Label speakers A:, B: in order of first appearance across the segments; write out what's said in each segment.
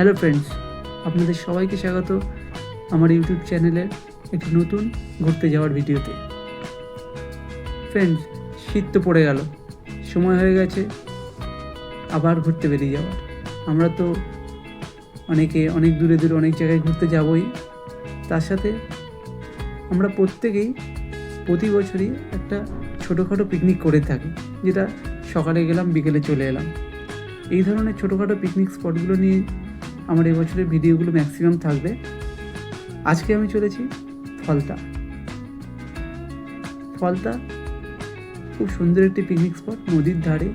A: Hello friends, আপনাদের সবাইকে স্বাগত আমার ইউটিউব চ্যানেলের একটি নতুন ঘুরতে যাওয়ার ভিডিওতে। ফ্রেন্ডস, শীত তো পড়ে গেল, সময় হয়ে গেছে আবার ঘুরতে বেরিয়ে যাওয়ার। আমরা তো অনেক দূরে অনেক জায়গায় ঘুরতে যাবই, তার সাথে আমরা প্রত্যেকেই প্রতি বছরই একটা ছোটোখাটো পিকনিক করে থাকি, যেটা সকালে গেলাম বিকেলে চলে এলাম। এই ধরনের ছোটোখাটো পিকনিক স্পটগুলো নিয়ে আমার এবছরের ভিডিওগুলো ম্যাক্সিমাম থাকবে। আজকে আমি চলেছি ফলতা খুব সুন্দর একটি পিকনিক স্পট, নদীর ধারে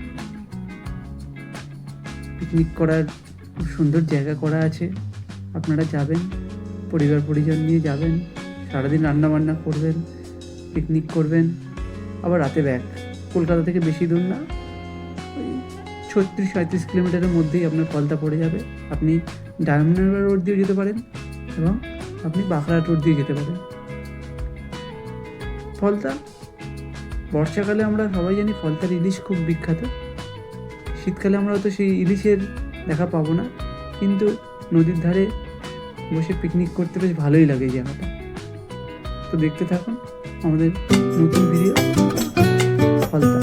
A: পিকনিক করার খুব সুন্দর জায়গা করা আছে। আপনারা যাবেন, পরিবার পরিজন নিয়ে যাবেন, সারাদিন রান্নাবান্না করবেন, পিকনিক করবেন, আবার রাতে ব্যাক। কলকাতা থেকে বেশি দূর না, ওই 36-37 কিলোমিটারের মধ্যেই আপনার ফলতা পড়ে যাবে। আপনি ডায়মন্ড হারবার রোড দিয়ে যেতে পারেন এবং আপনি বাঁকড়াহাট রোড দিয়ে যেতে পারেন। ফলতা বর্ষাকালে আমরা সবাই জানি ফলতার ইলিশ খুব বিখ্যাত। শীতকালে আমরা তো সেই ইলিশের দেখা পাবো না, কিন্তু নদীর ধারে বসে পিকনিক করতে বেশ ভালোই লাগে এই জায়গাটা। তো দেখতে থাকুন আমাদের নতুন ভিডিও ফলতা।